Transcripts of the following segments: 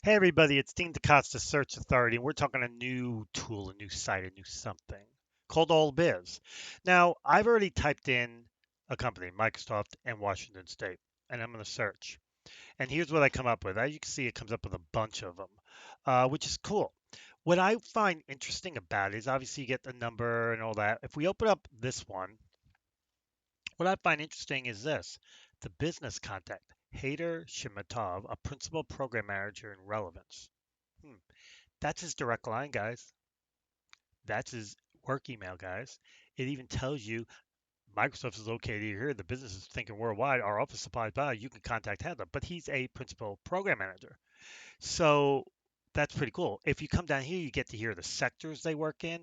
Hey everybody, it's Dean DeCosta, Search Authority, and we're talking a new tool, a new site, a new something called AlllBiz. Now, I've already typed in a company, Microsoft and Washington State, and I'm going to search. And here's what I come up with. As you can see, it comes up with a bunch of them, which is cool. What I find interesting about it is obviously you get the number and all that. If we open up this one, what I find interesting is this, the business contact. Hader Shimatov, a principal program manager in relevance. Hmm. That's his direct line, guys. That's his work email, guys. It even tells you Microsoft is located here. The business is thinking worldwide. Our office supplies by. You can contact him. But he's a principal program manager. So that's pretty cool. If you come down here, you get to hear the sectors they work in.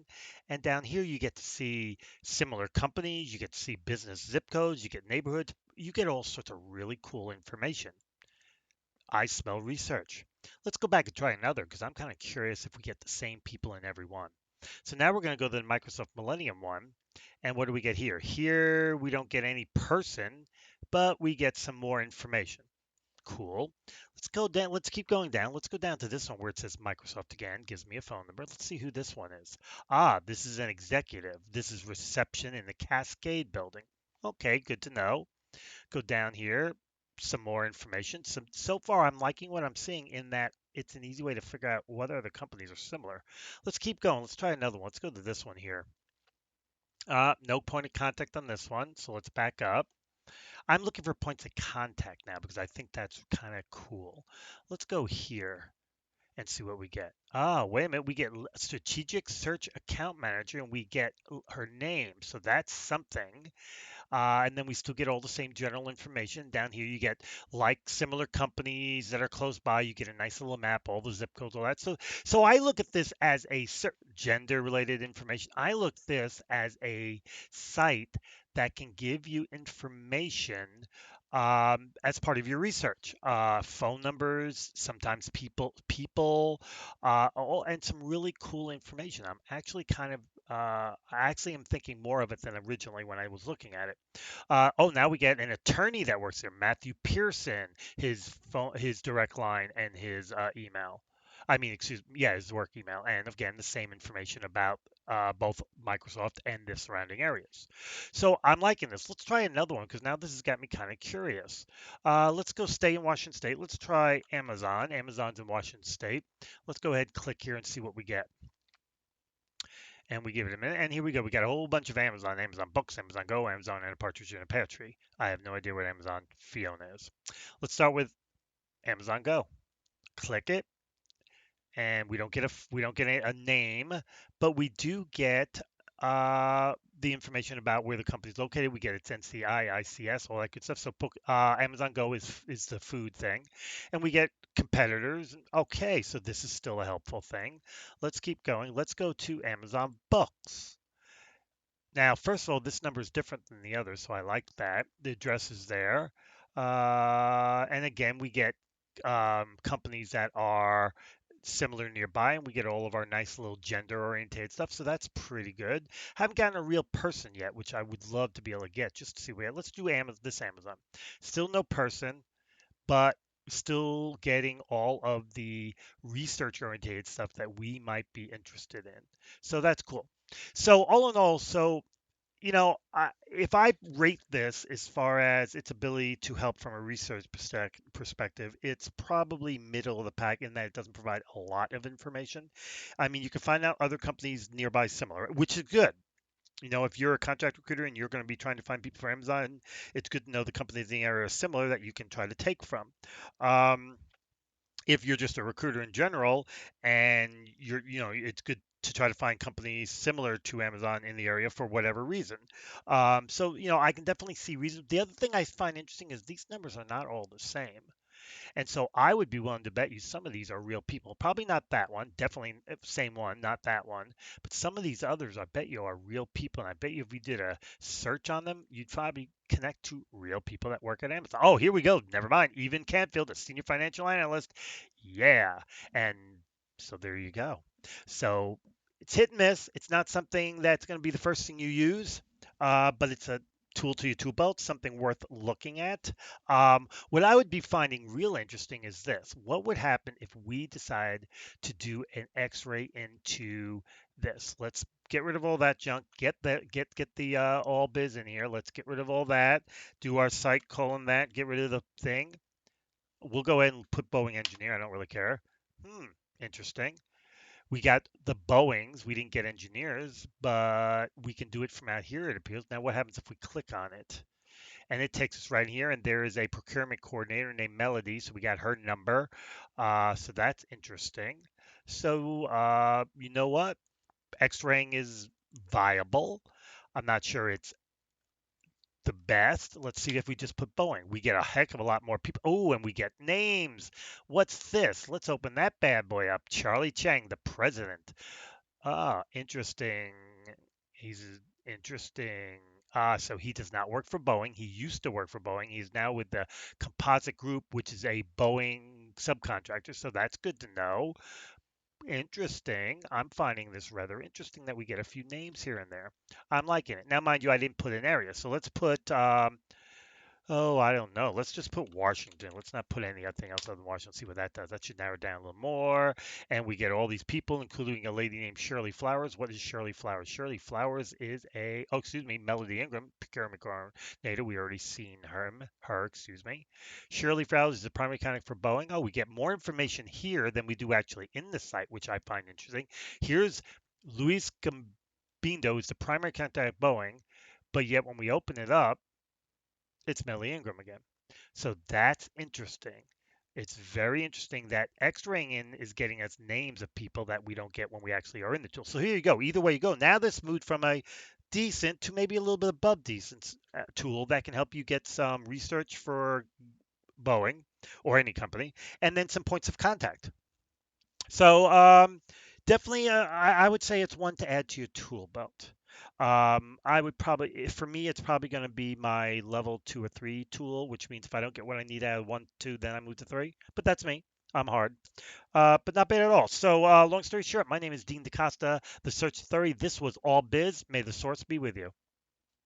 And down here, you get to see similar companies. You get to see business zip codes. You get neighborhoods. You get all sorts of really cool information. I smell research. Let's go back and try another because I'm kind of curious if we get the same people in every one. So now we're going to go to the Microsoft Millennium one. And what do we get here? Here we don't get any person, but we get some more information. Cool. Let's go down. Let's keep going down. Let's go down to this one where it says Microsoft again. Gives me a phone number. Let's see who this one is. Ah, this is an executive. This is reception in the Cascade building. Okay, good to know. Go down here, some more information. So far, I'm liking what I'm seeing in that it's an easy way to figure out what other companies are similar. Let's keep going. Let's try another one. Let's go to this one here. No point of contact on this one, so let's back up. I'm looking for points of contact now because I think that's kind of cool. Let's go here and see what we get. Ah, wait a minute. We get strategic search account manager and we get her name. So that's something. And then we still get all the same general information. Down here, you get like similar companies that are close by. You get a nice little map, all the zip codes, all that. So I look at this as a gender-related information. I look this as a site that can give you information as part of your research. Phone numbers, sometimes people, and some really cool information. I'm actually kind of I actually am thinking more of it than originally when I was looking at it. Now we get an attorney that works there, Matthew Pearson, his phone, his direct line, and his email. I mean, excuse me, yeah, his work email, and again, the same information about both Microsoft and the surrounding areas. So I'm liking this. Let's try another one because now this has got me kind of curious. Let's go stay in Washington State. Let's try Amazon. Amazon's in Washington State. Let's go ahead and click here and see what we get. And we give it a minute. And here we go. We got a whole bunch of Amazon, Amazon Books, Amazon Go, Amazon, and a partridge in a pear tree. I have no idea what Amazon Fiona is. Let's start with Amazon Go. Click it, and we don't get a name, but we do get the information about where the company's located. We get its NCI, ICS, all that good stuff. So Amazon Go is the food thing, and we get competitors. Okay, so this is still a helpful thing. Let's keep going. Let's go to Amazon Books. Now, first of all, this number is different than the others, so I like that. The address is there. And again, we get companies that are similar nearby, and we get all of our nice little gender-oriented stuff, so that's pretty good. Haven't gotten a real person yet, which I would love to be able to get just to see where. Let's do this Amazon. Still no person, but still getting all of the research-oriented stuff that we might be interested in. So that's cool. So all in all, if I rate this as far as its ability to help from a research perspective, it's probably middle of the pack in that it doesn't provide a lot of information. I mean, you can find out other companies nearby similar, which is good. If you're a contract recruiter and you're going to be trying to find people for Amazon, it's good to know the companies in the area are similar that you can try to take from. Um, if you're just a recruiter in general and it's good to try to find companies similar to Amazon in the area for whatever reason. I can definitely see reasons. The other thing I find interesting is these numbers are not all the same. And so I would be willing to bet you some of these are real people. Probably not that one. Definitely same one, not that one. But some of these others, I bet you are real people. And I bet you if we did a search on them, you'd probably connect to real people that work at Amazon. Oh, here we go. Never mind. Even Canfield, a senior financial analyst. Yeah. And so there you go. So it's hit and miss. It's not something that's going to be the first thing you use, but it's a tool to your tool belt, something worth looking at. What I would be finding real interesting is this. What would happen if we decide to do an X-ray into this? Let's get rid of all that junk. Get the all biz in here. Let's get rid of all that. Do our site colon that. Get rid of the thing. We'll go ahead and put Boeing engineer. I don't really care. Hmm, interesting. We got the Boeings. We didn't get engineers, but we can do it from out here, it appears. Now, what happens if we click on it? And it takes us right here, and there is a procurement coordinator named Melody. So we got her number. So that's interesting. So, you know what? X-raying is viable. I'm not sure it's the best. Let's see if we just put Boeing. We get a heck of a lot more people. Oh, and we get names. What's this? Let's open that bad boy up. Charlie Chang, the president. Ah, interesting. He's interesting. So he does not work for Boeing. He used to work for Boeing. He's now with the Composite Group, which is a Boeing subcontractor. So that's good to know. Interesting. I'm finding this rather interesting that we get a few names here and there. I'm liking it. Now, mind you, I didn't put an area. So let's put oh, I don't know. Let's just put Washington. Let's not put anything else other than Washington. See what that does. That should narrow it down a little more. And we get all these people, including a lady named Shirley Flowers. What is Shirley Flowers? Shirley Flowers is Melody Ingram, procurement coordinator. We already seen her, excuse me. Shirley Flowers is the primary contact for Boeing. Oh, we get more information here than we do actually in the site, which I find interesting. Here's Luis Gambindo, is the primary contact at Boeing, but yet when we open it up, it's Melly Ingram again. So that's interesting. It's very interesting that X-raying in is getting us names of people that we don't get when we actually are in the tool. So here you go. Either way you go. Now this moved from a decent to maybe a little bit above decent tool that can help you get some research for Boeing or any company, and then some points of contact. So definitely, I would say it's one to add to your tool belt. I would probably, for me, it's probably going to be my level 2 or 3 tool, which means if I don't get what I need out of 1, 2, then I move to 3. But that's me. I'm hard, but not bad at all. So long story short, my name is Dean DaCosta, the Search Authority. This was All Biz. May the source be with you.